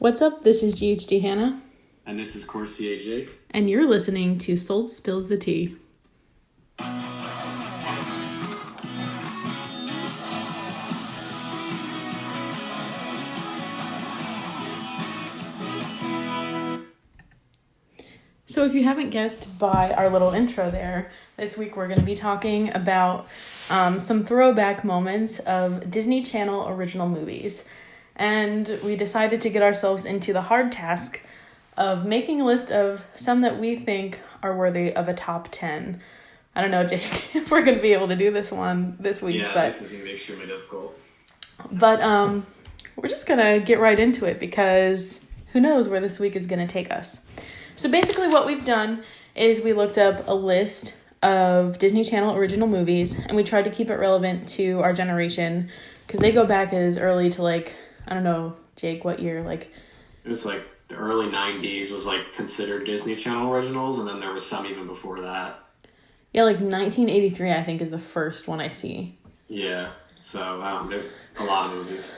What's up? This is GHD Hannah. And this is Corsier Jake. And you're listening to Soltz Spills the Tea. So if you haven't guessed by our little intro there, this week we're going to be talking about some throwback moments of Disney Channel original movies. And we decided to get ourselves into the hard task of making a list of some that we think are worthy of a top 10. I don't know, Jake, if we're going to be able to do this one this week. Yeah, this is going to be extremely difficult. But we're just going to get right into it because who knows where this week is going to take us. So basically what we've done is we looked up a list of Disney Channel original movies and we tried to keep it relevant to our generation because they go back as early to I don't know, Jake, what year? It was the early 90s was considered Disney Channel originals, and then there was some even before that. Yeah, 1983 I think is the first one I see. Yeah, so there's a lot of movies.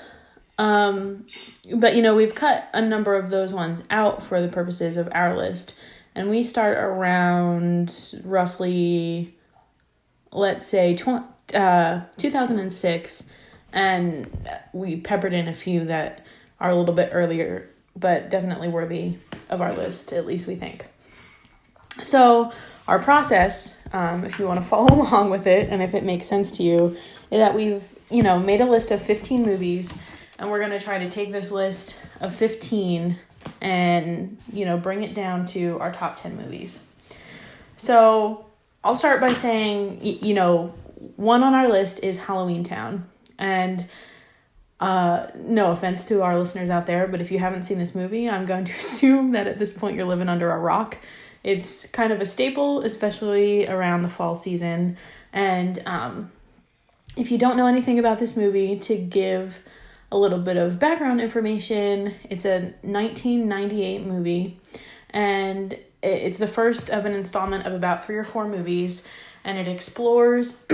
But we've cut a number of those ones out for the purposes of our list, and we start around roughly, let's say, 2006, and we peppered in a few that are a little bit earlier, but definitely worthy of our list, at least we think. So our process, if you want to follow along with it, and if it makes sense to you, is that we've, made a list of 15 movies, and we're going to try to take this list of 15 and, bring it down to our top 10 movies. So I'll start by saying, one on our list is Halloween Town. And no offense to our listeners out there, but if you haven't seen this movie, I'm going to assume that at this point you're living under a rock. It's kind of a staple, especially around the fall season. And if you don't know anything about this movie, to give a little bit of background information, it's a 1998 movie, and it's the first of an installment of about 3 or 4 movies, and it explores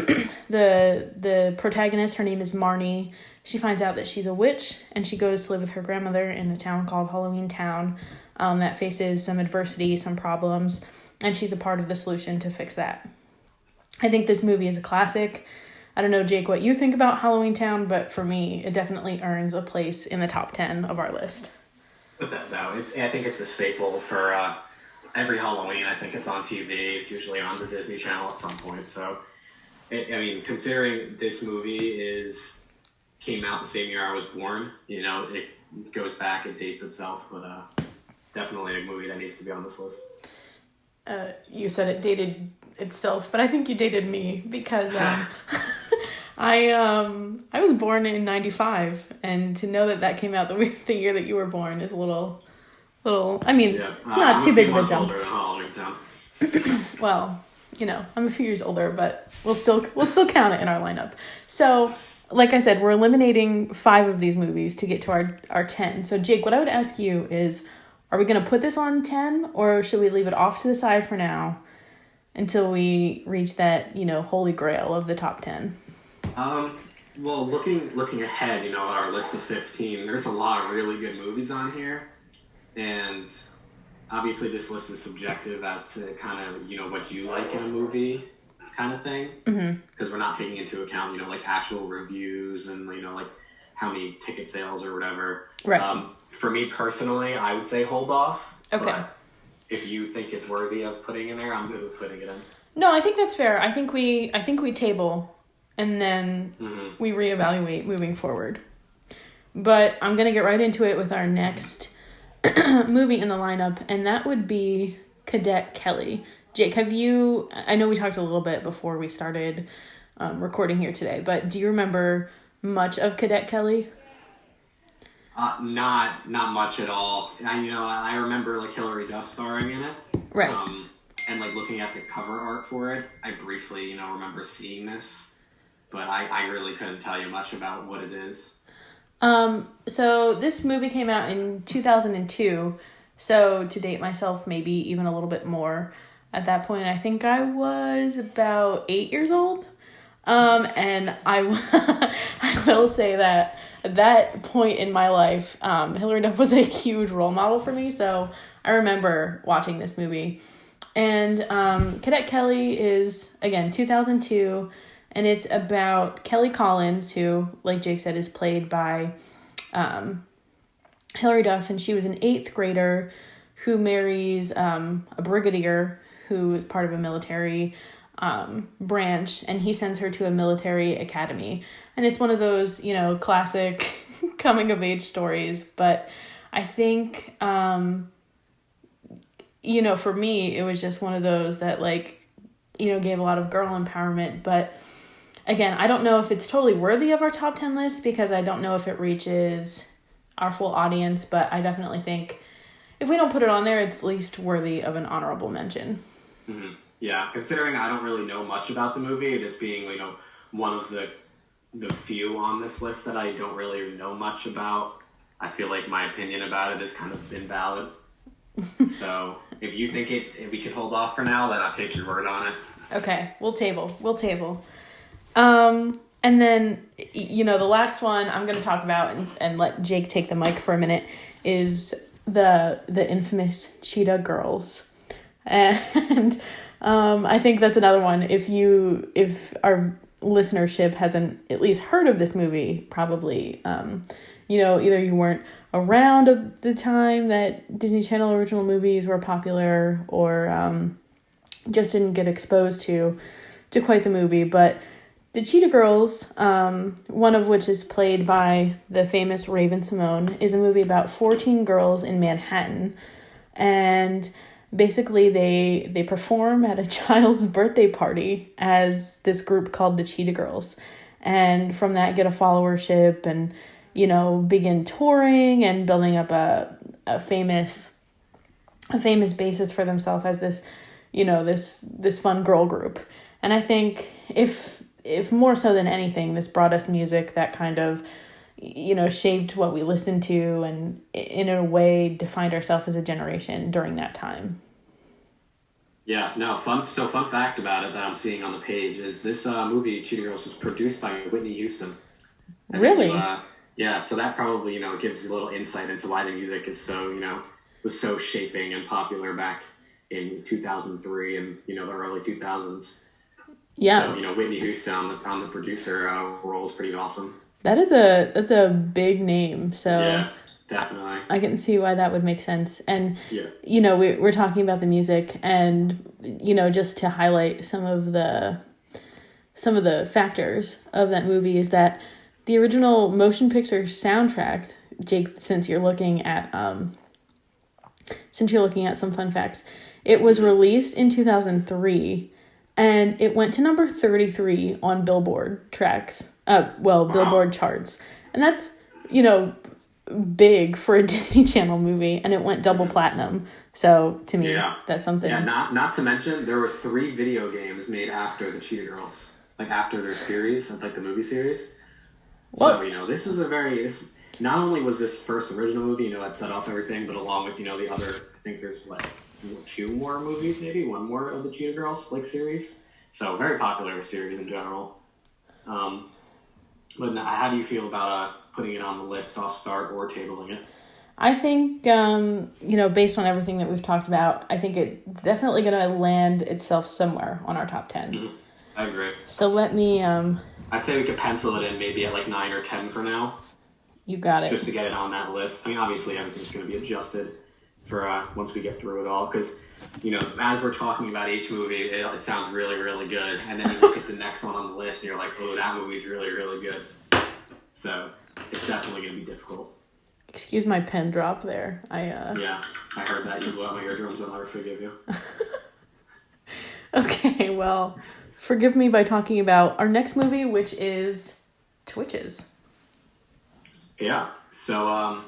the protagonist. Her name is Marnie. She finds out that she's a witch, and she goes to live with her grandmother in a town called Halloween Town that faces some adversity, some problems, and she's a part of the solution to fix that. I think this movie is a classic. I don't know, Jake, what you think about Halloween Town, but for me, it definitely earns a place in the top 10 of our list. Without doubt, I think it's a staple for every Halloween. I think it's on TV. It's usually on the Disney Channel at some point. So, considering this movie came out the same year I was born, it goes back, it dates itself, but definitely a movie that needs to be on this list. You said it dated itself, but I think you dated me because I was born in 95, and to know that came out the year that you were born is a little. It's not too big of a jump. Well, I'm a few years older, but we'll still count it in our lineup. So, like I said, we're eliminating 5 of these movies to get to our 10. So, Jake, what I would ask you is, are we going to put this on 10, or should we leave it off to the side for now until we reach that, holy grail of the top 10? Well, looking ahead, at our list of 15, there's a lot of really good movies on here. And obviously this list is subjective as to kind of, what you like in a movie kind of thing. Because we're not taking into account, actual reviews and, how many ticket sales or whatever. Right. For me personally, I would say hold off. Okay. But if you think it's worthy of putting in there, I'm good with putting it in. No, I think that's fair. I think we table and then we reevaluate moving forward. But I'm going to get right into it with our next movie in the lineup, and that would be Cadet Kelly. Jake, I know we talked a little bit before we started recording here today, but do you remember much of Cadet Kelly? Not much at all. I remember Hilary Duff starring in it. Right. And looking at the cover art for it, I briefly, remember seeing this, but I really couldn't tell you much about what it is. So this movie came out in 2002, so to date myself, maybe even a little bit more. At that point, I think I was about 8 years old. And I will say that at that point in my life, Hilary Duff was a huge role model for me. So I remember watching this movie. And Cadet Kelly is, again, 2002. And it's about Kelly Collins, who, like Jake said, is played by Hilary Duff. And she was an 8th grader who marries a brigadier who is part of a military branch, and he sends her to a military academy. And it's one of those, you know, classic coming of age stories. But I think, you know, for me, it was just one of those that, like, you know, gave a lot of girl empowerment. But again, I don't know if it's totally worthy of our top 10 list, because I don't know if it reaches our full audience. But I definitely think if we don't put it on there, it's at least worthy of an honorable mention. Mm-hmm. Yeah, considering I don't really know much about the movie, just being, you know, one of the few on this list that I don't really know much about, I feel like my opinion about it is kind of invalid. So if you think if we could hold off for now, then I'll take your word on it. Okay, we'll table. And then, you know, the last one I'm going to talk about and let Jake take the mic for a minute is the infamous Cheetah Girls. And I think that's another one. If our listenership hasn't at least heard of this movie, probably, you know, either you weren't around at the time that Disney Channel original movies were popular, or just didn't get exposed to quite the movie. But the Cheetah Girls, one of which is played by the famous Raven-Symoné, is a movie about 14 girls in Manhattan. And basically they perform at a child's birthday party as this group called the Cheetah Girls. And from that get a followership and, you know, begin touring and building up a famous basis for themselves as this, you know, this fun girl group. And I think if more so than anything, this brought us music that kind of, you know, shaped what we listened to and in a way defined ourselves as a generation during that time. Yeah, no, fun fact about it that I'm seeing on the page is this movie, Cheetah Girls, was produced by Whitney Houston. Really? Yeah, so that probably, you know, gives a little insight into why the music is so, you know, was so shaping and popular back in 2003 and, you know, the early 2000s. Yeah. So, you know, Whitney Houston on the producer role is pretty awesome. That's a big name. So yeah, definitely. I can see why that would make sense. And, yeah, you know, we're talking about the music, and, you know, just to highlight some of the factors of that movie is that the original motion picture soundtrack, Jake, since you're looking at some fun facts, it was released in 2003, and it went to number 33 on Billboard tracks. Billboard charts. And that's, you know, big for a Disney Channel movie, and it went double platinum. So to me, that's something. Yeah, not to mention there were 3 video games made after the Cheetah Girls, like after their series, like the movie series. What? So, you know, not only was this first original movie, you know, that set off everything, but along with, you know, the other, I think there's 2 more movies, maybe 1 more of the Cheetah Girls like series. So very popular series in general. But how do you feel about putting it on the list off start or tabling it? I think, you know, based on everything that we've talked about, I think it's definitely going to land itself somewhere on our top 10. Mm-hmm. I agree. So let me... I'd say we could pencil it in maybe at like 9 or 10 for now. You got it. Just to get it on that list. I mean, obviously everything's going to be adjusted for once we get through it all. Because, you know, as we're talking about each movie, it sounds really, really good. And then you look at the next one on the list and you're like, oh, that movie's really, really good. So it's definitely going to be difficult. Excuse my pen drop there. Yeah, I heard that. You blew out my eardrums. I'll never forgive you. Okay, well, forgive me by talking about our next movie, which is Twitches. Yeah, so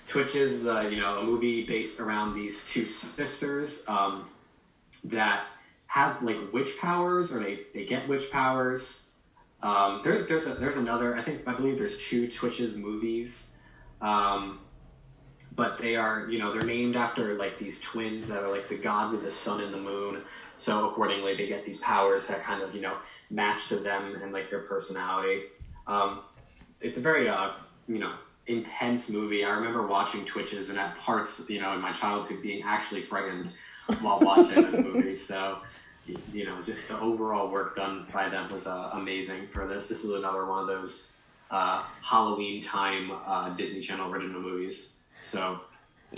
Twitches, you know, a movie based around these 2 sisters that have like witch powers, or they get witch powers. There's another. I believe there's 2 Twitches movies. But they are, you know, they're named after like these twins that are like the gods of the sun and the moon. So accordingly, they get these powers that kind of, you know, match to them and like their personality. It's a very intense movie. I remember watching Twitches and at parts, in my childhood being actually frightened while watching this movie. So, just the overall work done by them was amazing for this. This was another one of those Halloween time Disney Channel original movies. So,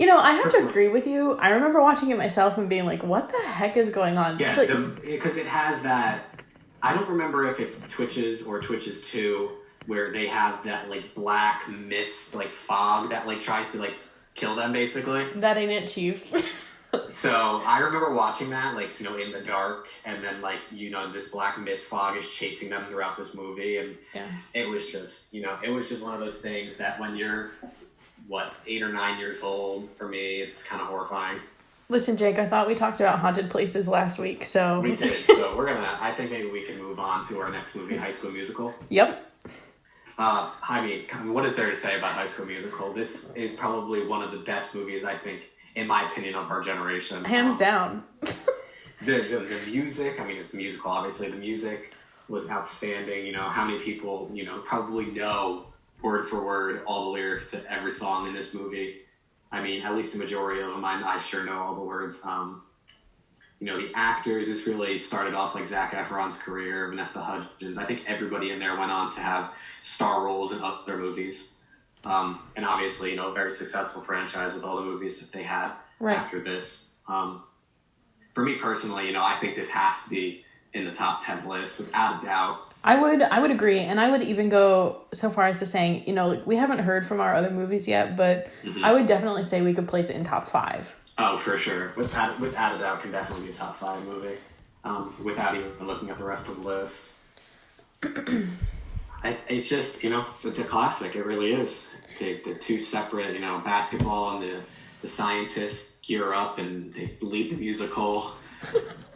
I have to agree with you. I remember watching it myself and being like, what the heck is going on? Yeah, because it has that, I don't remember if it's Twitches or Twitches 2, where they have that, like, black mist, like, fog that, like, tries to, like, kill them, basically. That ain't it, Chief. So, I remember watching that, like, in the dark, and then, like, this black mist fog is chasing them throughout this movie, and it was just, it was just one of those things that when you're, 8 or 9 years old, for me, it's kind of horrifying. Listen, Jake, I thought we talked about haunted places last week, so... We did, so I think maybe we can move on to our next movie, High School Musical. Yep. I mean, what is there to say about High School Musical? This is probably one of the best movies, I think, in my opinion, of our generation. Hands down. The music, I mean, it's a musical, obviously. The music was outstanding. How many people, probably know word for word all the lyrics to every song in this movie. I mean, at least the majority of them, I sure know all the words. The actors, this really started off like Zac Efron's career, Vanessa Hudgens. I think everybody in there went on to have star roles in other movies. And obviously, a very successful franchise with all the movies that they had after this. For me personally, I think this has to be in the top 10 list without a doubt. I would agree, and I would even go so far as to saying, we haven't heard from our other movies yet, but I would definitely say we could place it in top 5. Oh, for sure. Without a doubt, can definitely be a top 5 movie. Without even looking at the rest of the list. It's just, it's a classic. It really is. The two separate, basketball and the scientists gear up and they lead the musical.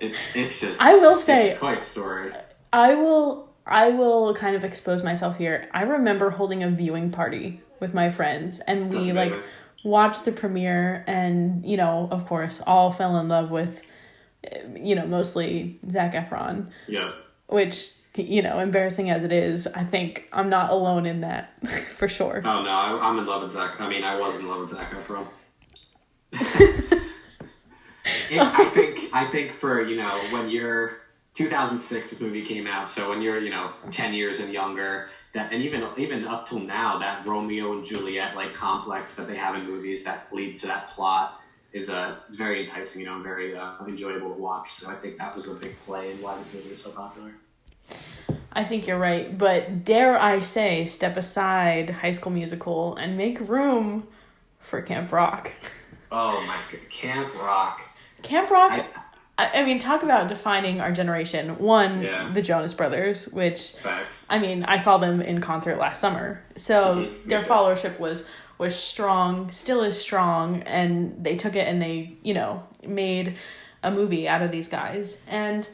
It's just. I will say. It's quite a story. I will kind of expose myself here. I remember holding a viewing party with my friends, and we watched the premiere, and of course, all fell in love with, mostly Zac Efron. Yeah. Which, embarrassing as it is, I think I'm not alone in that, for sure. Oh no, I'm in love with Zac. I mean, I was in love with Zac Efron. I think for when you're 2006, this movie came out, so when you're 10 years and younger, that, and even up till now, that Romeo and Juliet like complex that they have in movies that lead to that plot is it's very enticing, and very enjoyable to watch. So I think that was a big play in why this movie is so popular. I think you're right, but dare I say, step aside High School Musical and make room for Camp Rock. Oh my God, Camp Rock. Camp Rock. I mean, talk about defining our generation. One, the Jonas Brothers, which, Facts. I mean, I saw them in concert last summer. So their followership was strong, still is strong, and they took it and they, made a movie out of these guys. And,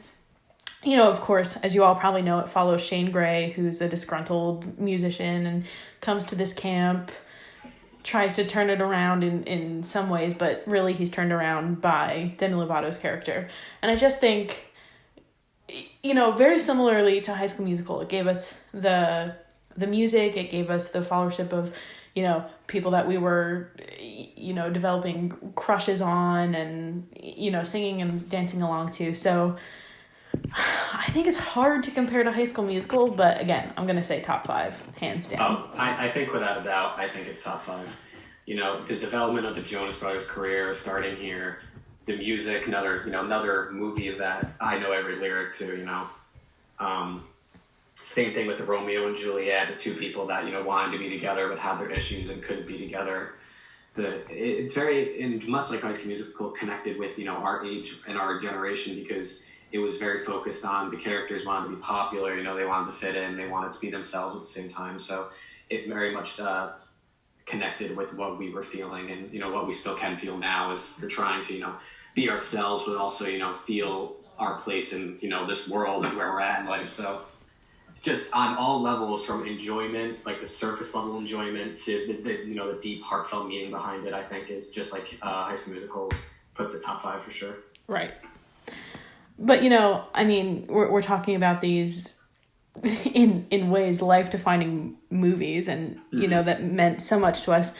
of course, as you all probably know, it follows Shane Gray, who's a disgruntled musician and comes to this camp, tries to turn it around in some ways, but really he's turned around by Demi Lovato's character. And I just think, very similarly to High School Musical, it gave us the music, it gave us the followership of, people that we were, developing crushes on and, singing and dancing along to. So I think it's hard to compare to High School Musical, but again, I'm going to say top 5, hands down. Oh, I think without a doubt, I think it's top 5. The development of the Jonas Brothers' career starting here, the music, another movie that I know every lyric to, same thing with the Romeo and Juliet, the two people that, wanted to be together but had their issues and couldn't be together. It's very, and much like High School Musical, connected with, our age and our generation, because it was very focused on the characters wanted to be popular, they wanted to fit in, they wanted to be themselves at the same time. So it very much connected with what we were feeling, and, what we still can feel now is we're trying to, be ourselves, but also, feel our place in, this world and where we're at in life. So just on all levels, from enjoyment, like the surface level enjoyment, to the deep heartfelt meaning behind it, I think is just like High School Musicals puts it top 5 for sure. Right. But, I mean, we're talking about these in ways life-defining movies, and that meant so much to us.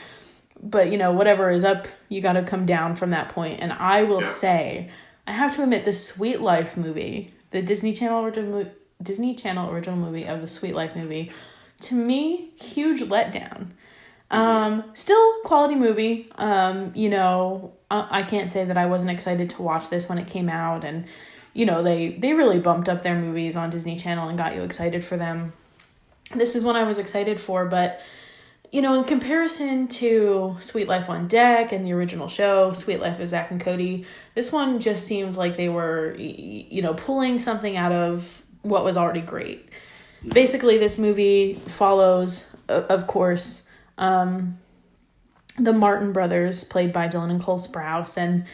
But whatever is up, you got to come down from that point. And I will say, I have to admit, the Sweet Life movie, the Disney Channel original movie of the Sweet Life movie, to me, huge letdown. Still quality movie. I can't say that I wasn't excited to watch this when it came out, and they really bumped up their movies on Disney Channel and got you excited for them. This is one I was excited for, but in comparison to Sweet Life on Deck and the original show, Sweet Life of Zach and Cody, this one just seemed like they were, pulling something out of what was already great. Basically, this movie follows, of course, the Martin brothers, played by Dylan and Cole Sprouse, and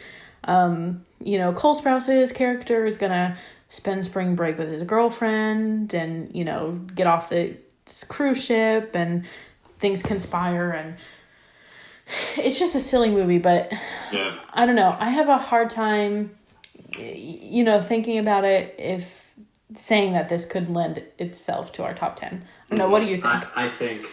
Cole Sprouse's character is gonna spend spring break with his girlfriend, and get off the cruise ship, and things conspire, and it's just a silly movie. But I don't know, I have a hard time thinking about it, if saying that this could lend itself to our top 10. I don't know, what do you think? I think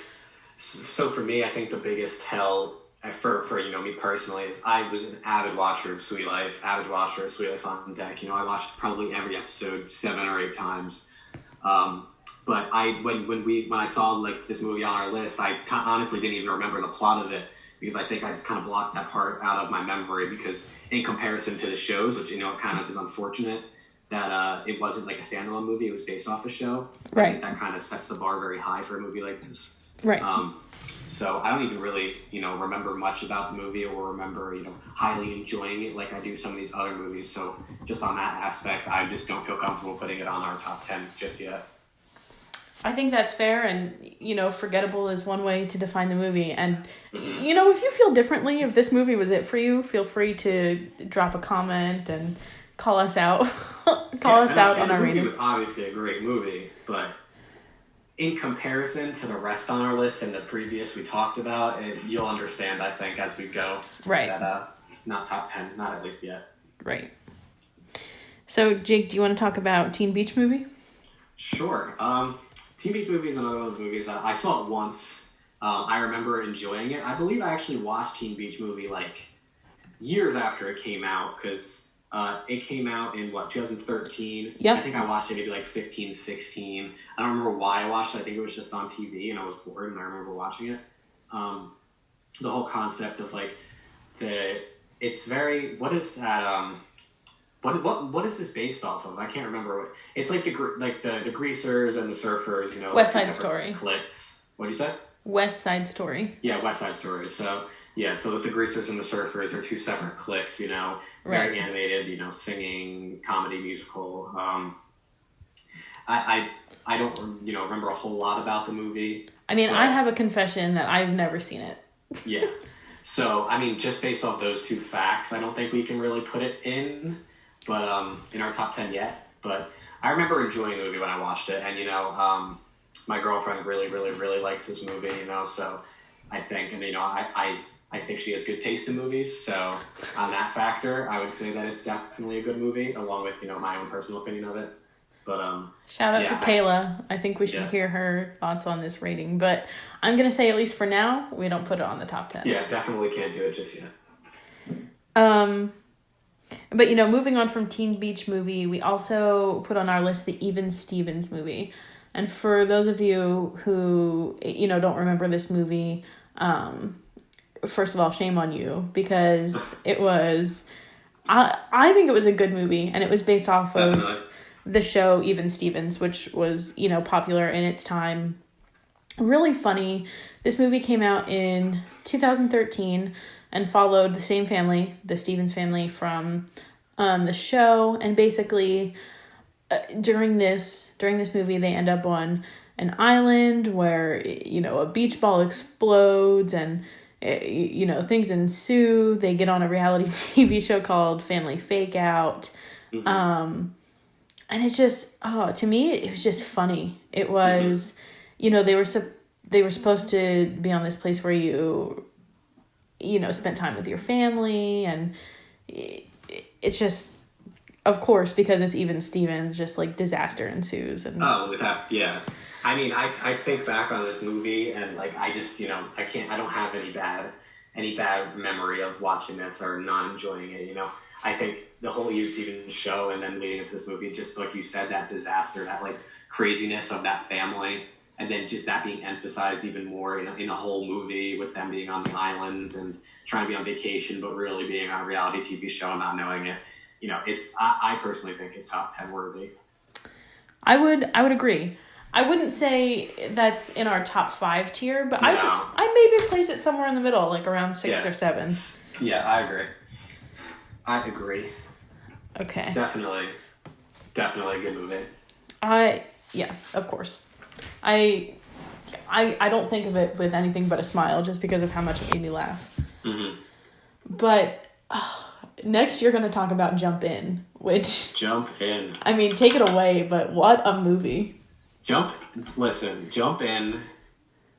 so. For me, I think the biggest tell for me personally is I was an avid watcher of Sweet Life on Deck. I watched probably every episode 7 or 8 times. But when I saw like this movie on our list, I honestly didn't even remember the plot of it, because I think I just kind of blocked that part out of my memory, because in comparison to the shows, which it kind of is unfortunate that it wasn't like a standalone movie, it was based off a show. Right. I think that kind of sets the bar very high for a movie like this. Right. So I don't even really, remember much about the movie, or remember, highly enjoying it like I do some of these other movies. So just on that aspect, I just don't feel comfortable putting it on our top 10 just yet. I think that's fair, and, forgettable is one way to define the movie. And, if you feel differently, if this movie was it for you, feel free to drop a comment and call us out. us out on our rating. The movie was obviously a great movie, but in comparison to the rest on our list and the previous we talked about, you'll understand, I think, as we go. Right. That, not top 10, not at least yet. Right. So, Jake, do you want to talk about Teen Beach Movie? Sure. Teen Beach Movie is another one of those movies that I saw it once. I remember enjoying it. I believe I actually watched Teen Beach Movie like years after it came out, because it came out in 2013. Yep. I think I watched it maybe like 15, 16. I don't remember why I watched it. I think it was just on TV and I was bored and I remember watching it. The whole concept of like it's very, what is that? What is this based off of? I can't remember. It's like the greasers and the surfers, West Side Story. Cliques. What do you say? West Side Story. Yeah, West Side Story. So the greasers and the surfers are 2 separate cliques, very animated, singing, comedy, musical. I don't, remember a whole lot about the movie. I mean, I have a confession that I've never seen it. Yeah. So, I mean, just based off those 2 facts, I don't think we can really put it in our top 10 yet. But I remember enjoying the movie when I watched it, and my girlfriend really, really, really likes this movie. So I think, and I think she has good taste in movies. So on that factor, I would say that it's definitely a good movie, along with my own personal opinion of it. But shout out to Kayla. I think we should hear her thoughts on this rating. But I'm gonna say, at least for now, we don't put it on the top 10. Yeah, definitely can't do it just yet. But moving on from Teen Beach Movie, we also put on our list the Even Stevens movie. And for those of you who don't remember this movie, first of all, shame on you, because it was, I think it was a good movie, and it was based off of the show Even Stevens, which was popular in its time. Really funny. This movie came out in 2013 and followed the same family, the Stevens family, from the show. And basically, during this movie, they end up on an island where a beach ball explodes and things ensue. They get on a reality TV show called Family Fake Out. Mm-hmm. And it just, to me, it was just funny. It was, they were supposed to be on this place where you spent time with your family, and it's just, of course, because it's even Stevens, just like disaster ensues. And Yeah. I mean, I think back on this movie and like I just I don't have any bad memory of watching this or not enjoying it. I think the whole Even Stevens show and then leading into this movie, just like you said, that disaster, that like craziness of that family, and then just that being emphasized even more in a whole movie with them being on the island and trying to be on vacation, but really being on a reality TV show and not knowing it. I personally think it's top 10 worthy. I would agree. I wouldn't say that's in our top 5 tier, but no. I'd maybe place it somewhere in the middle, like around 6 or 7. Yeah, I agree. Okay. Definitely a good movie. Yeah, of course. I don't think of it with anything but a smile just because of how much it made me laugh. Mm-hmm. But next you're going to talk about Jump In, which... Jump In. I mean, take it away, but what a movie. Jump In.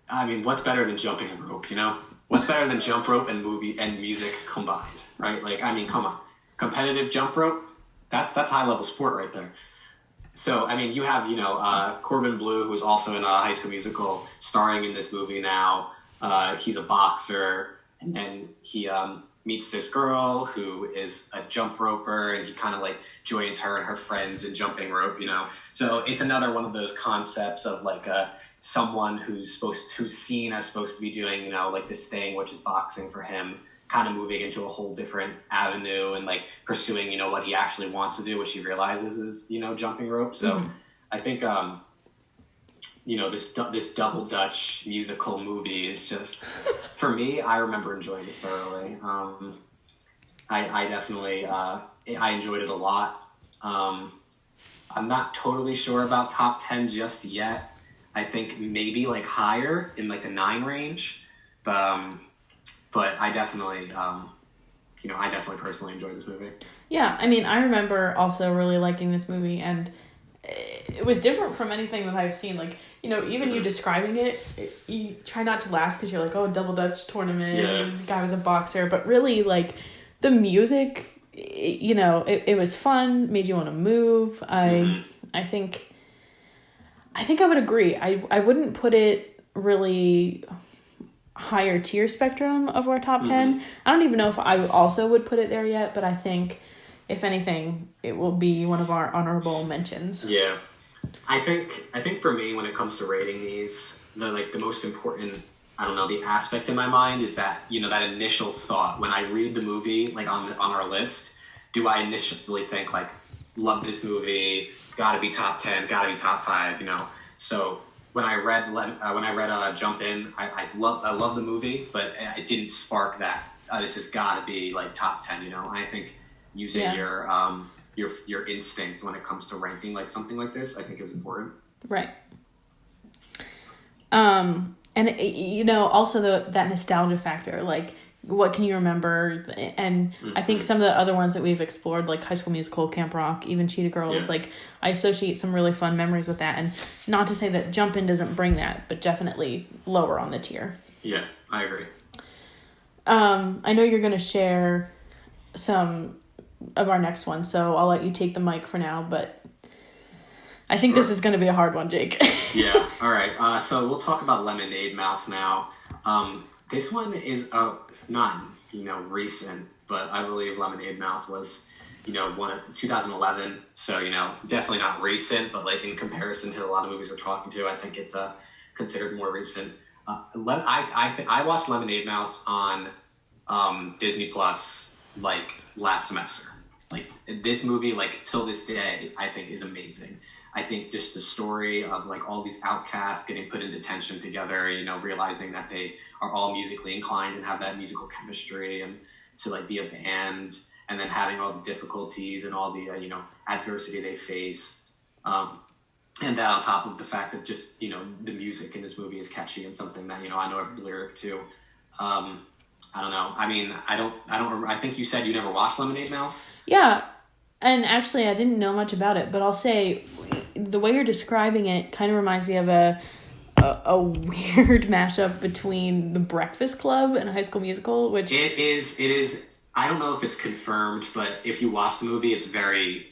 I mean, what's better than jumping a rope, What's better than jump rope and movie and music combined, right? Like, I mean, come on. Competitive jump rope, that's high-level sport right there. So, I mean, you have, Corbin Bleu, who's also in a High School Musical, starring in this movie now. He's a boxer, and then he meets this girl who is a jump roper, and he kind of, like, joins her and her friends in jumping rope, So it's another one of those concepts of, like, someone who's seen as supposed to be doing, like, this thing, which is boxing for him, kind of moving into a whole different avenue and like pursuing, what he actually wants to do, which he realizes is, jumping rope. So I think, this Double Dutch musical movie is just, for me, I remember enjoying it thoroughly. I definitely, I enjoyed it a lot. I'm not totally sure about top 10 just yet. I think maybe like higher in like the 9 range, but I definitely, personally enjoyed this movie. Yeah, I mean, I remember also really liking this movie, and it was different from anything that I've seen. Like, even you describing it, you try not to laugh because you're like, oh, Double Dutch tournament, the guy was a boxer. But really, like, the music, it was fun, made you want to move. I think I would agree. I wouldn't put it really higher tier spectrum of our top 10. I don't even know if I also would put it there yet, but I think if anything it will be one of our honorable mentions. Yeah, I think for me, when it comes to rating these, the most important, the aspect in my mind is that that initial thought when I read the movie, like on our list, do I initially think like, love this movie, gotta be top 10, gotta be top 5, so when I read Jump In, I love the movie, but it didn't spark that. This has got to be like top 10. I think using your instinct when it comes to ranking like something like this, I think is important. Right. And also that nostalgia factor, like what can you remember? And I think some of the other ones that we've explored, like High School Musical, Camp Rock, even Cheetah Girls, like I associate some really fun memories with that. And not to say that Jump In doesn't bring that, but definitely lower on the tier. Yeah, I agree. I know you're going to share some of our next one, so I'll let you take the mic for now, but I think this is going to be a hard one, Jake. Yeah, all right. So we'll talk about Lemonade Mouth now. This one is not, recent, but I believe Lemonade Mouth was, one of 2011. So, definitely not recent, but like in comparison to a lot of movies we're talking to, I think it's considered more recent. I watched Lemonade Mouth on Disney Plus like last semester. Like this movie, like till this day, I think is amazing. I think just the story of like all these outcasts getting put in detention together, realizing that they are all musically inclined and have that musical chemistry, and to like be a band, and then having all the difficulties and all the adversity they faced, and that on top of the fact that just the music in this movie is catchy and something that I know every lyric to. I don't know. I mean, I think you said you never watched Lemonade Mouth. Yeah. And actually, I didn't know much about it, but I'll say the way you're describing it kind of reminds me of a weird mashup between The Breakfast Club and High School Musical, which... It is, I don't know if it's confirmed, but if you watch the movie, it's very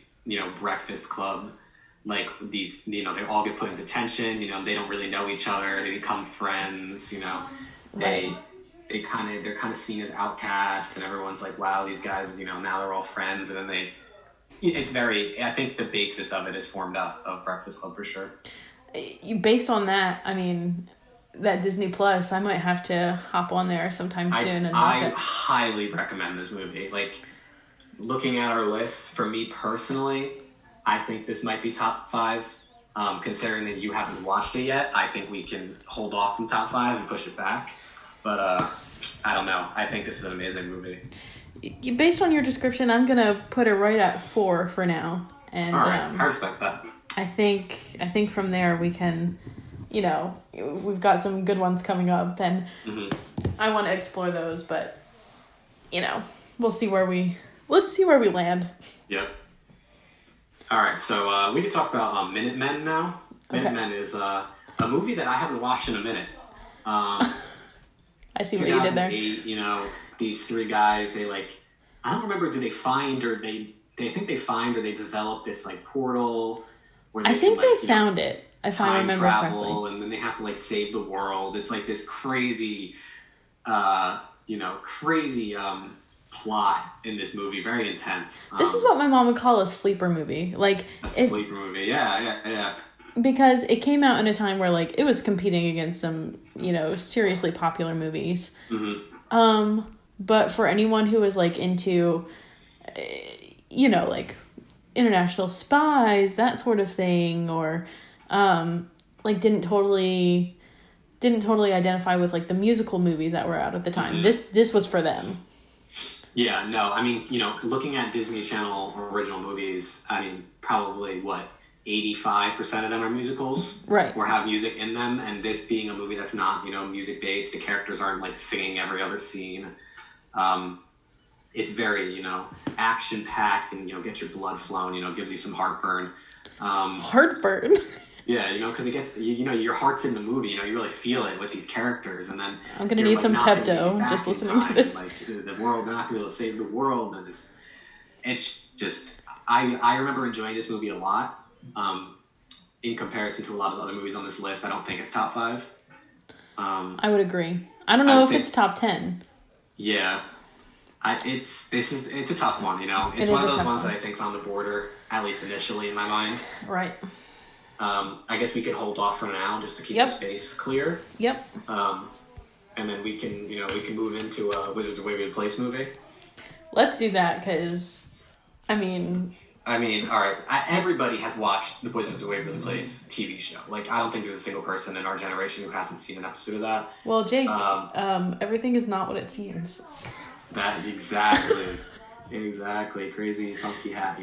Breakfast Club, like these, they all get put in detention. They don't really know each other. They become friends. Right. They're kind of seen as outcasts, and everyone's like, wow, these guys, now they're all friends, and then I think the basis of it is formed off of Breakfast Club for sure. Based on that, I mean, that Disney Plus, I might have to hop on there sometime soon and watch I it. highly recommend this movie. Like, looking at our list, for me personally, I think this might be top 5. Considering that you haven't watched it yet, I think we can hold off from top 5 and push it back. But I don't know. I think this is an amazing movie. Based on your description, I'm gonna put it right at 4 for now. And all right, I respect that. I think from there we can, we've got some good ones coming up, and I want to explore those. But we'll see where we land. Yep. All right, so we can talk about Minutemen now. Minutemen is a movie that I haven't watched in a minute. I see what you did there. 2008, these 3 guys, they I don't remember, do they find or they think they find or they develop this portal where I think they found it, if I remember travel, correctly. and then they have to save the world. It's this crazy, plot in this movie, very intense. This is what my mom would call a sleeper movie. Sleeper movie, yeah. Because it came out in a time where it was competing against some seriously popular movies. But for anyone who was into international spies, that sort of thing, or didn't totally identify with the musical movies that were out at the time. This was for them. Yeah, no, I mean, looking at Disney Channel original movies, I mean, probably 85% of them are musicals, right, or have music in them. And this being a movie that's not music based, the characters aren't singing every other scene. It's very action packed and get your blood flowing. Gives you some heartburn. Heartburn. Yeah, because it gets your heart's in the movie. You really feel it with these characters, and then I'm gonna need some Pepto just listening to this. The world, they're not gonna be able to save the world, and it's just I remember enjoying this movie a lot. In comparison to a lot of other movies on this list, I don't think it's top 5. I would agree. I don't know if it's top 10. Yeah, it's a tough one. It's one of those ones that I think is on the border, at least initially in my mind. Right. I guess we could hold off for now just to keep the space clear. Yep. And then we can move into a Wizards of Waverly Place movie. Let's do that, because I mean, all right. Everybody has watched the Wizards of Waverly Place TV show. I don't think there's a single person in our generation who hasn't seen an episode of that. Well, Jake, everything is not what it seems. That exactly, exactly. Crazy funky hat,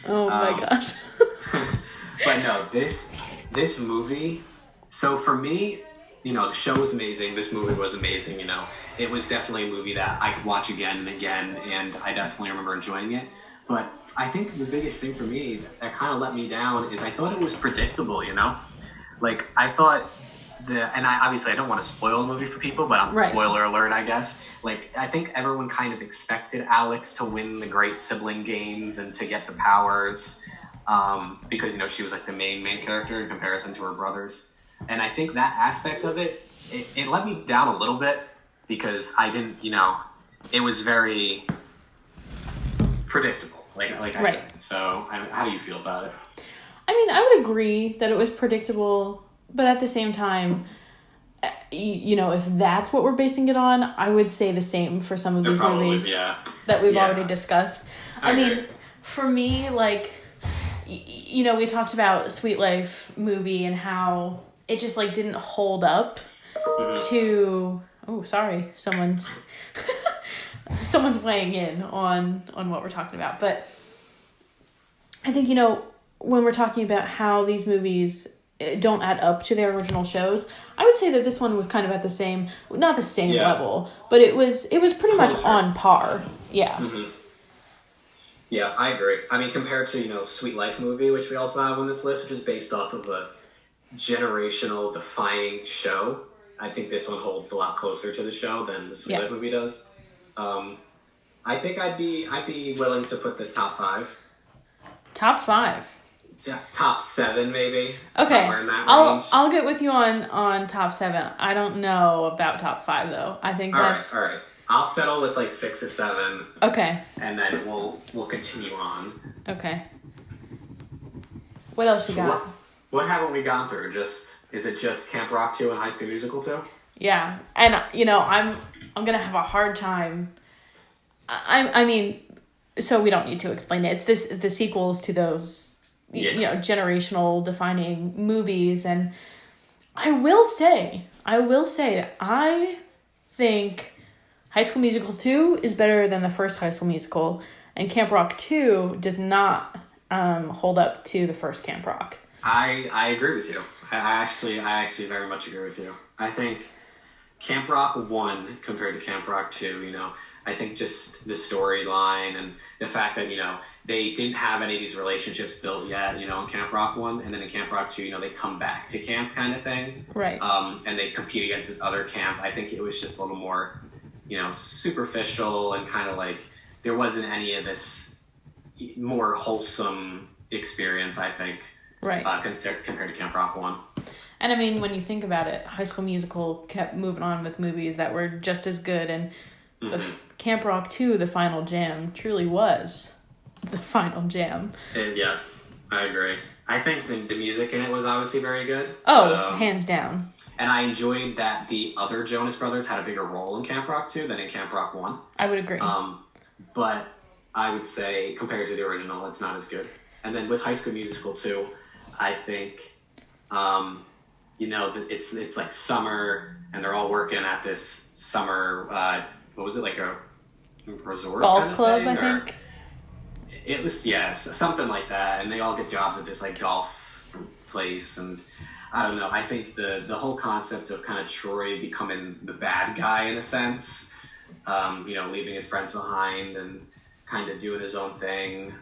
Oh my gosh. But no, this movie. So for me, the show was amazing. This movie was amazing. It was definitely a movie that I could watch again and again, and I definitely remember enjoying it. But I think the biggest thing for me that kind of let me down is I thought it was predictable. I thought and I don't want to spoil the movie for people, but right. Spoiler alert, I guess. I think everyone kind of expected Alex to win the great sibling games and to get the powers, because she was the main character in comparison to her brothers. And I think that aspect of it let me down a little bit, because I didn't, it was very predictable, like I right. said. So how do you feel about it? I mean, I would agree that it was predictable, but at the same time, if that's what we're basing it on, I would say the same for some of these movies that we've already discussed. I mean, for me, we talked about Sweet Life movie and how it just didn't hold up to. Oh, sorry, someone's weighing in on what we're talking about. But I think when we're talking about how these movies don't add up to their original shows, I would say that this one was kind of at the same, not the same level, but it was pretty much on par. Yeah. Mm-hmm. Yeah, I agree. I mean, compared to, Sweet Life movie, which we also have on this list, which is based off of a generational defining show, I think this one holds a lot closer to the show than the Sweet Life movie does. I think I'd be willing to put this top 5. Top 5. Yeah, top 7 maybe. Okay. Somewhere in that range. I'll get with you on top 7. I don't know about top 5 though. I think that's all right. I'll settle with like 6 or 7. Okay. And then we'll continue on. Okay. What else you got? What haven't we gone through? Is it just Camp Rock 2 and High School Musical 2? Yeah. And I'm going to have a hard time. I mean, so we don't need to explain it. It's the sequels to those generational defining movies, and I will say I think High School Musical 2 is better than the first High School Musical, and Camp Rock 2 does not hold up to the first Camp Rock. I agree with you. I actually very much agree with you. I think Camp Rock 1 compared to Camp Rock 2, I think just the storyline and the fact that, they didn't have any of these relationships built yet, in Camp Rock 1. And then in Camp Rock 2, they come back to camp kind of thing. Right. And they compete against this other camp. I think it was just a little more, superficial and kind of like there wasn't any of this more wholesome experience, I think. Right. Compared to Camp Rock 1. And I mean, when you think about it, High School Musical kept moving on with movies that were just as good, and the Camp Rock 2, the final jam, truly was the final jam. Yeah, I agree. I think the music in it was obviously very good. Oh, hands down. And I enjoyed that the other Jonas Brothers had a bigger role in Camp Rock 2 than in Camp Rock 1. I would agree. But I would say, compared to the original, it's not as good. And then with High School Musical 2, I think... it's like summer, and they're all working at this summer. What was it, like a resort? Golf kind of club, thing? I think. It was something like that, and they all get jobs at this like golf place, and I don't know. I think the whole concept of kind of Troy becoming the bad guy in a sense, leaving his friends behind and kind of doing his own thing,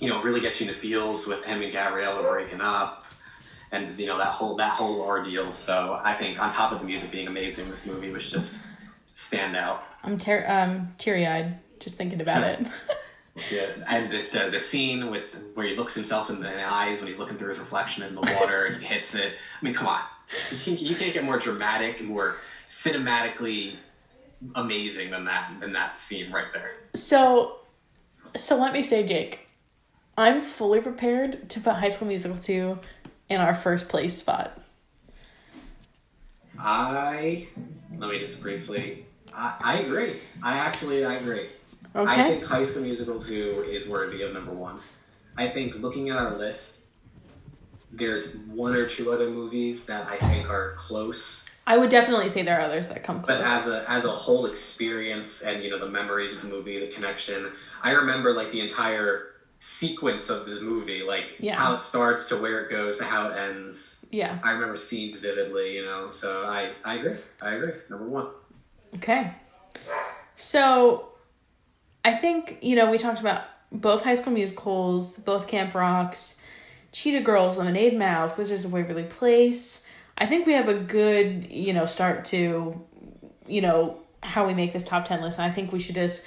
really gets you in the feels with him and Gabriella breaking up. And that whole ordeal. So I think on top of the music being amazing, this movie was just stand out. I'm teary-eyed just thinking about it. Yeah, and the scene where he looks himself in the eyes when he's looking through his reflection in the water and he hits it. I mean, come on, you can't get more dramatic and more cinematically amazing than that scene right there. So let me say, Jake, I'm fully prepared to put High School Musical 2 in our first place spot. Let me just briefly... I agree. I agree. Okay. I think High School Musical 2 is worthy of number 1. I think looking at our list, there's 1 or 2 other movies that I think are close. I would definitely say there are others that come close. But as a whole experience and, the memories of the movie, the connection, I remember like the entire sequence of the movie, how it starts to where it goes to how it ends. Yeah. I remember scenes vividly, so I agree. Number 1. Okay. So I think, we talked about both High School Musicals, both Camp Rocks, Cheetah Girls, Lemonade Mouth, Wizards of Waverly Place. I think we have a good, start to, how we make this top 10 list. And I think we should just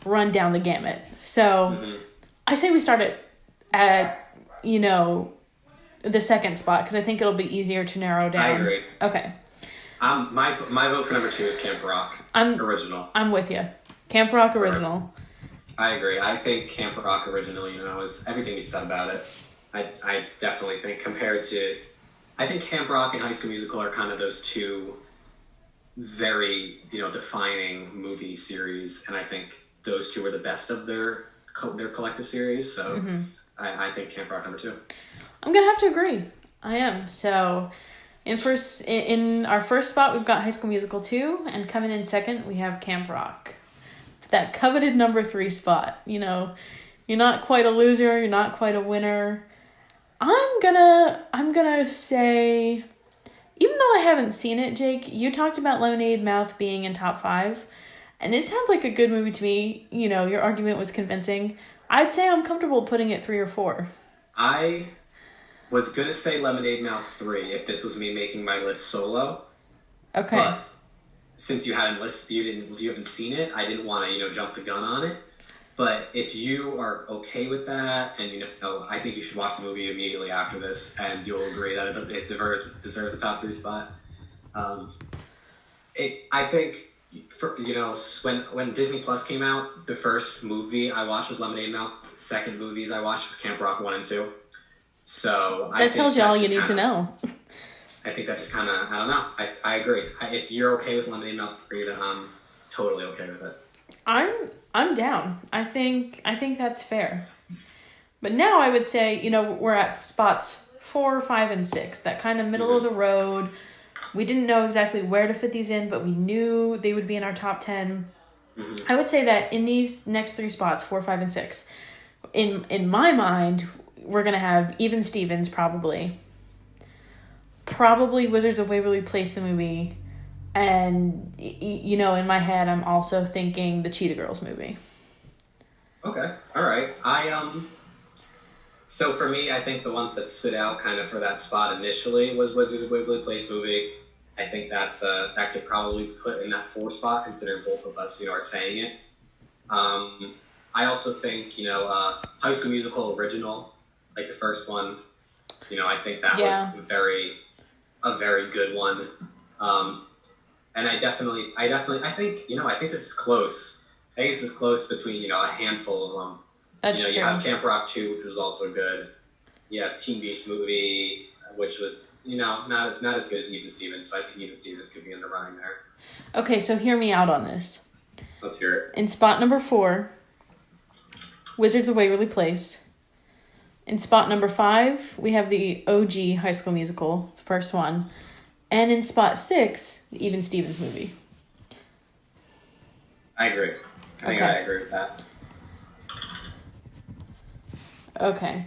run down the gamut. So I say we start at the second spot, because I think it'll be easier to narrow down. I agree. Okay. My vote for number 2 is Camp Rock original. I'm with you. Camp Rock original. I agree. I think Camp Rock original, is everything you said about it. I definitely think compared to... I think Camp Rock and High School Musical are kind of those two very, defining movie series, and I think those two are the best of their collective series, so I think Camp Rock number 2. I'm gonna have to agree. I am. So in our first spot, we've got High School Musical 2, and coming in second, we have Camp Rock. That coveted number 3 spot. You're not quite a loser, you're not quite a winner. I'm gonna say, even though I haven't seen it, Jake, you talked about Lemonade Mouth being in top 5, and it sounds like a good movie to me. Your argument was convincing. I'd say I'm comfortable putting it 3 or 4. I was gonna say Lemonade Mouth 3 if this was me making my list solo. Okay. But since you haven't seen it, I didn't want to, jump the gun on it. But if you are okay with that, and I think you should watch the movie immediately after this, and you'll agree that it deserves a top 3 spot. I think when Disney Plus came out, the first movie I watched was Lemonade Mouth. The second movies I watched was Camp Rock 1 and 2. So that tells you all you need to know. I think that just kind of, I don't know. I agree. If you're okay with Lemonade Mouth 3, then I'm totally okay with it. I'm down. I think that's fair. But now I would say, we're at spots 4, 5, and 6. That kind of middle of the road. We didn't know exactly where to fit these in, but we knew they would be in our top 10. Mm-hmm. I would say that in these next 3 spots, 4, 5, and 6, in my mind, we're going to have Even Stevens probably Wizards of Waverly Place the movie, and in my head I'm also thinking the Cheetah Girls movie. Okay, all right. So for me, I think the ones that stood out kind of for that spot initially was Wizards of Waverly Place movie. I think that could probably put in that 4 spot, considering both of us are saying it. I also think High School Musical original, like the first one, I think that was a very good one. And I think this is close. I think this is close between a handful of them. That's true. You have Camp Rock 2, which was also good. You have Teen Beach Movie, which was not as good as Even Stevens. So I think Even Stevens could be in the running there. Okay, so hear me out on this. Let's hear it. In spot number 4, Wizards of Waverly Place. In spot number 5, we have the OG High School Musical, the first one. And in spot 6, the Even Stevens movie. I agree. I agree with that. Okay.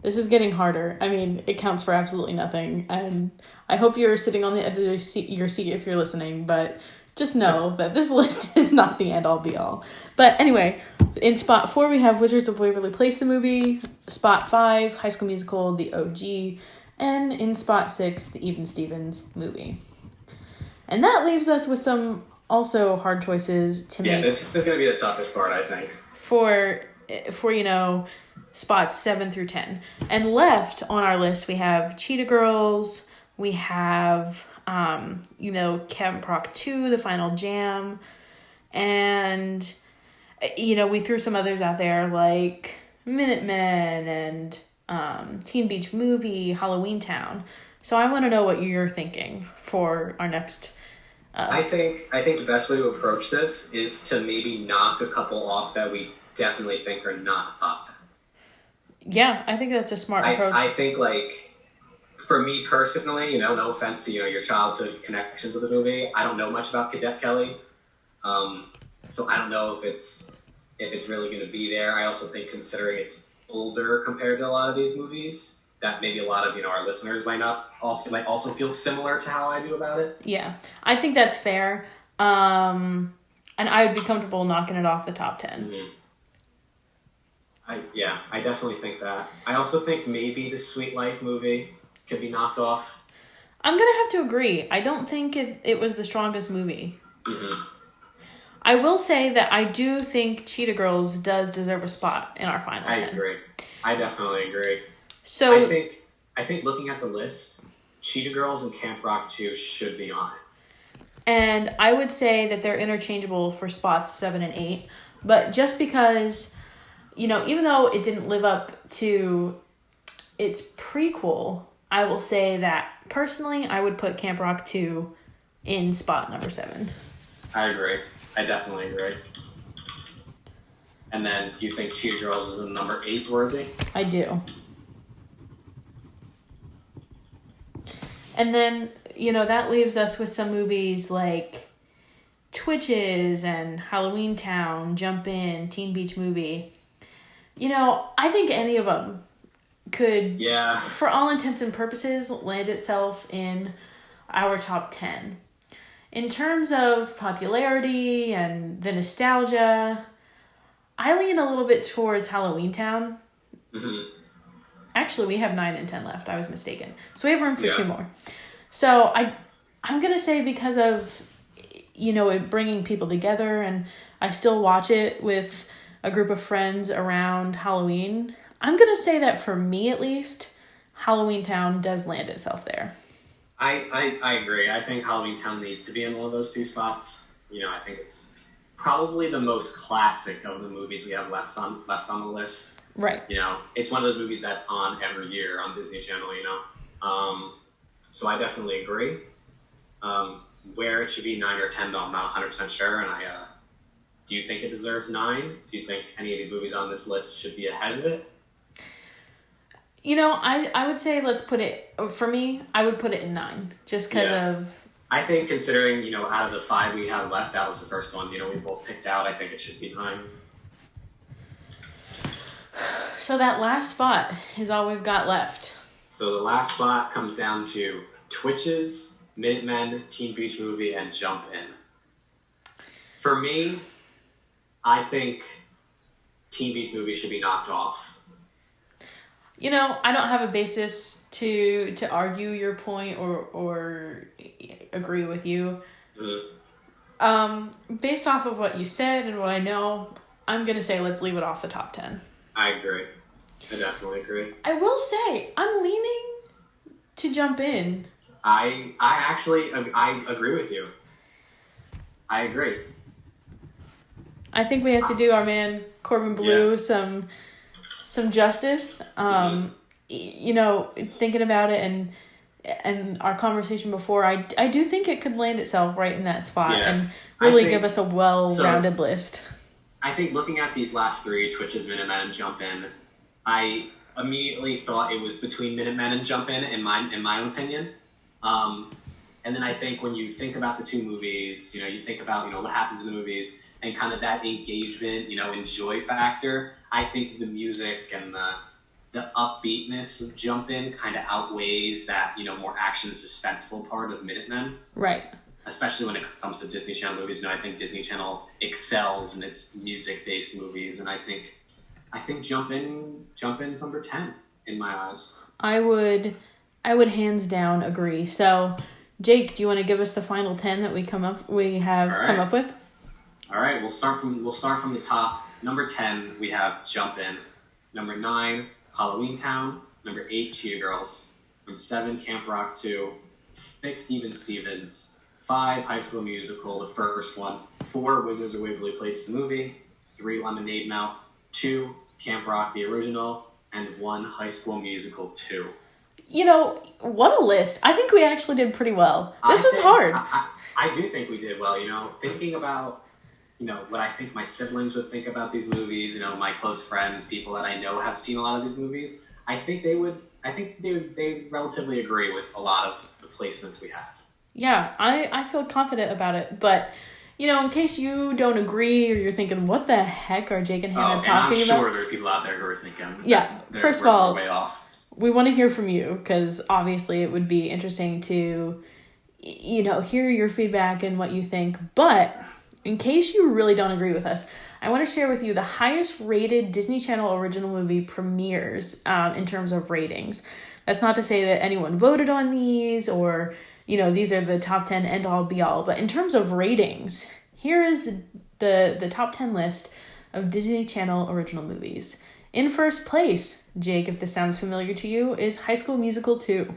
This is getting harder. I mean, it counts for absolutely nothing. And I hope you're sitting on the edge of your seat if you're listening. But just know that this list is not the end-all, be-all. But anyway, in spot 4, we have Wizards of Waverly Place, the movie. Spot 5, High School Musical, the OG. And in spot 6, the Even Stevens movie. And that leaves us with some also hard choices to make. Yeah, this is going to be the toughest part, I think. For spots 7 through 10. And left on our list, we have Cheetah Girls. We have, Camp Rock 2, The Final Jam. And, we threw some others out there like Minutemen and Teen Beach Movie, Halloween Town. So I want to know what you're thinking for our next... I think the best way to approach this is to maybe knock a couple off that we definitely think are not top 10. Yeah, I think that's a smart approach. I think, for me personally, no offense to, your childhood connections with the movie, I don't know much about Cadet Kelly. So I don't know if it's really going to be there. I also think, considering it's older compared to a lot of these movies, that maybe a lot of, our listeners might also feel similar to how I do about it. Yeah, I think that's fair. And I would be comfortable knocking it off the top 10. Mm-hmm. I definitely think that. I also think maybe the Sweet Life movie could be knocked off. I'm going to have to agree. I don't think it was the strongest movie. Mm-hmm. I will say that I do think Cheetah Girls does deserve a spot in our final 10. I agree. I definitely agree. So I think looking at the list, Cheetah Girls and Camp Rock 2 should be on it. And I would say that they're interchangeable for spots 7 and 8. But just because... even though it didn't live up to its prequel, I will say that personally, I would put Camp Rock 2 in spot number 7. I agree. I definitely agree. And then, do you think Cheetah Girls is the number 8 worthy? I do. And then, that leaves us with some movies like Twitches and Halloween Town, Jump In, Teen Beach Movie. I think any of them could, for all intents and purposes, land itself in our top 10. In terms of popularity and the nostalgia, I lean a little bit towards Halloween Town. Mm-hmm. Actually, we have 9 and 10 left. I was mistaken. So we have room for 2 more. So I'm going to say because of, it bringing people together, and I still watch it with a group of friends around Halloween, I'm going to say that for me at least, Halloween Town does land itself there. I agree. I think Halloween Town needs to be in one of those two spots. You know, I think it's probably the most classic of the movies we have left on the list. Right. You know, it's one of those movies that's on every year on Disney Channel, you know. So I definitely agree. Where it should be 9 or 10, though, I'm not 100% sure. And do you think it deserves 9? Do you think any of these movies on this list should be ahead of it? You know, I would say let's put it, for me, I would put it in 9, just because of... I think considering, you know, out of the 5 we have left, that was the first one, you know, we both picked out. I think it should be 9. So that last spot is all we've got left. So the last spot comes down to Twitches, Minutemen, Teen Beach Movie, and Jump In. For me, I think Teen Beach Movie should be knocked off. You know, I don't have a basis to argue your point or agree with you. Based off of what you said and what I know, I'm going to say let's leave it off the top 10. I agree. I definitely agree. I will say, I'm leaning to Jump In. I agree with you. I agree. I think we have to do our man Corbin Bleu some justice. You know, thinking about it and our conversation before, I do think it could land itself right in that spot and really give us a well-rounded list. I think looking at these last 3, Twitches, Minutemen, and Jump In, I immediately thought it was between Minutemen and Jump in my own opinion. And then I think when you think about the two movies, you know, you think about, you know, what happens in the movies and kind of that engagement, you know, enjoy factor. I think the music and the upbeatness of Jump In kind of outweighs that, you know, more action suspenseful part of Minutemen. Right. Especially when it comes to Disney Channel movies. You know, I think Disney Channel excels in its music-based movies, and I think Jump In's number 10 in my eyes. I would hands down agree. So, Jake, do you want to give us the final 10 that we have come up with? All right, we'll start from the top. Number 10, we have Jump In. Number 9, Halloween Town. Number 8, Cheetah Girls. Number 7, Camp Rock 2. 6, Even Stevens. 5, High School Musical, the first one. 4, Wizards of Waverly Place, the movie. 3, Lemonade Mouth. 2, Camp Rock, the original. And 1, High School Musical 2. You know, what a list. I think we actually did pretty well. This was hard. I do think we did well, you know, thinking about, you know, what I think my siblings would think about these movies, you know, my close friends, people that I know have seen a lot of these movies. I think they relatively agree with a lot of the placements we have. Yeah, I feel confident about it, but, you know, in case you don't agree or you're thinking, what the heck are Jake and Hannah talking about? I'm sure there are people out there who are thinking, first of all, way off. We want to hear from you, because obviously it would be interesting to, you know, hear your feedback and what you think, but in case you really don't agree with us, I want to share with you the highest rated Disney Channel original movie premieres in terms of ratings. That's not to say that anyone voted on these or, you know, these are the top 10 end all be all, but in terms of ratings, here is the top 10 list of Disney Channel original movies. In first place, Jake, if this sounds familiar to you, is High School Musical 2.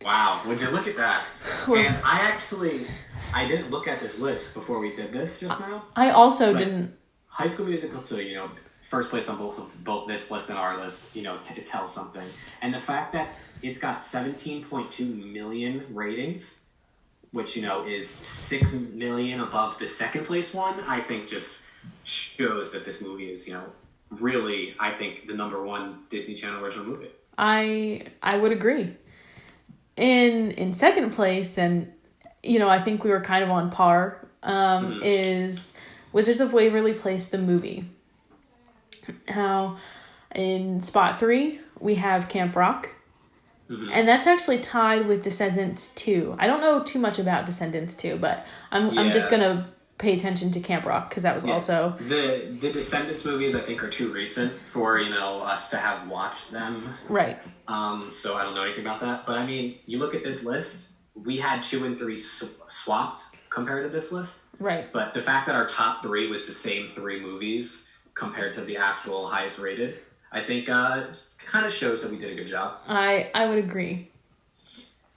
Wow, would you look at that? And I didn't look at this list before we did this just now. I also didn't. High School Musical 2, you know, first place on both this list and our list, you know, it tells something. And the fact that it's got 17.2 million ratings, which, you know, is 6 million above the second place one, I think just shows that this movie is, you know, really, I think, the number 1 Disney Channel original movie. I would agree. In second place, and, you know, I think we were kind of on par, is Wizards of Waverly Place, the movie. Now, in spot 3, we have Camp Rock. And that's actually tied with Descendants 2. I don't know too much about Descendants 2, but I'm just going to pay attention to Camp Rock, because that was also... The Descendants movies, I think, are too recent for, you know, us to have watched them. Right. So I don't know anything about that. But, I mean, you look at this list, we had 2 and 3 swapped compared to this list. Right. But the fact that our top 3 was the same 3 movies compared to the actual highest rated, I think kind of shows that we did a good job. I would agree.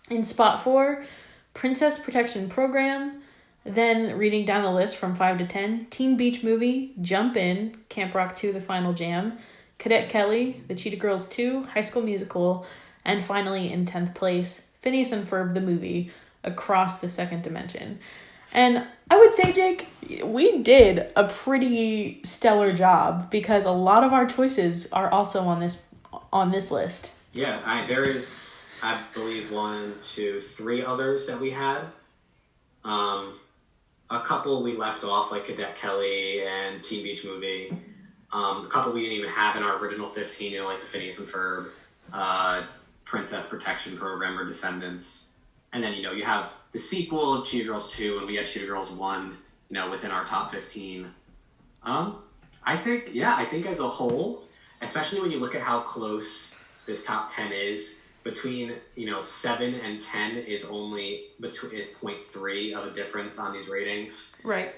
In spot 4, Princess Protection Program. Then reading down the list from 5 to 10, Teen Beach Movie, Jump In, Camp Rock 2, The Final Jam, Cadet Kelly, The Cheetah Girls 2, High School Musical, and finally in 10th place, Phineas and Ferb the Movie, Across the Second Dimension. And I would say, Jake, we did a pretty stellar job because a lot of our choices are also on this list. Yeah, there is, I believe, 1, 2, 3 others that we had. A couple we left off, like Cadet Kelly and Teen Beach Movie. A couple we didn't even have in our original 15, like the Phineas and Ferb, Princess Protection Program, or Descendants. And then, you have the sequel of Cheetah Girls 2, and we had Cheetah Girls 1, within our top 15. I think as a whole, especially when you look at how close this top 10 is, between 7 and 10 is only between 0.3 of a difference on these ratings. Right.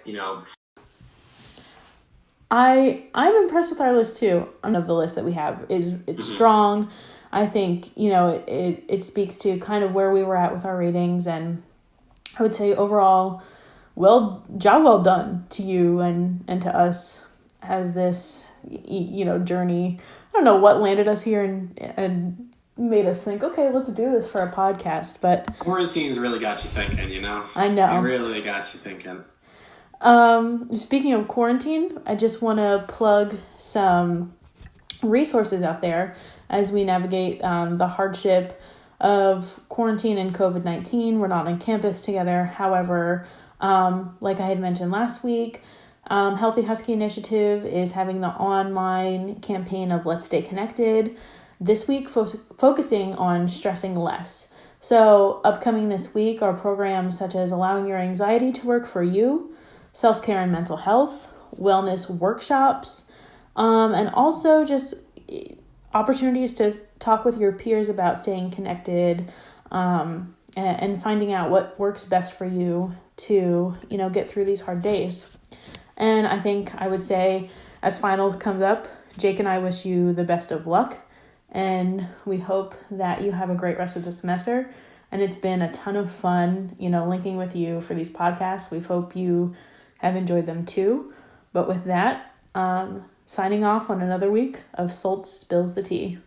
I'm impressed with our list too. One of the list that we have it's strong. I think it speaks to kind of where we were at with our ratings, and I would say overall, well done to you and to us as this journey. I don't know what landed us here and made us think, okay, let's do this for a podcast, but quarantine's really got you thinking, I know. It really got you thinking. Speaking of quarantine, I just want to plug some resources out there as we navigate the hardship of quarantine and COVID-19. We're not on campus together. However, like I had mentioned last week, Healthy Husky Initiative is having the online campaign of Let's Stay Connected. This week, focusing on stressing less. So upcoming this week are programs such as Allowing Your Anxiety to Work for You, Self-Care and Mental Health, Wellness Workshops, and also just opportunities to talk with your peers about staying connected, and finding out what works best for you to, get through these hard days. And I think I would say, as final comes up, Jake and I wish you the best of luck. And we hope that you have a great rest of the semester. And it's been a ton of fun, linking with you for these podcasts. We hope you have enjoyed them too. But with that, signing off on another week of Soltz Spills the Tea.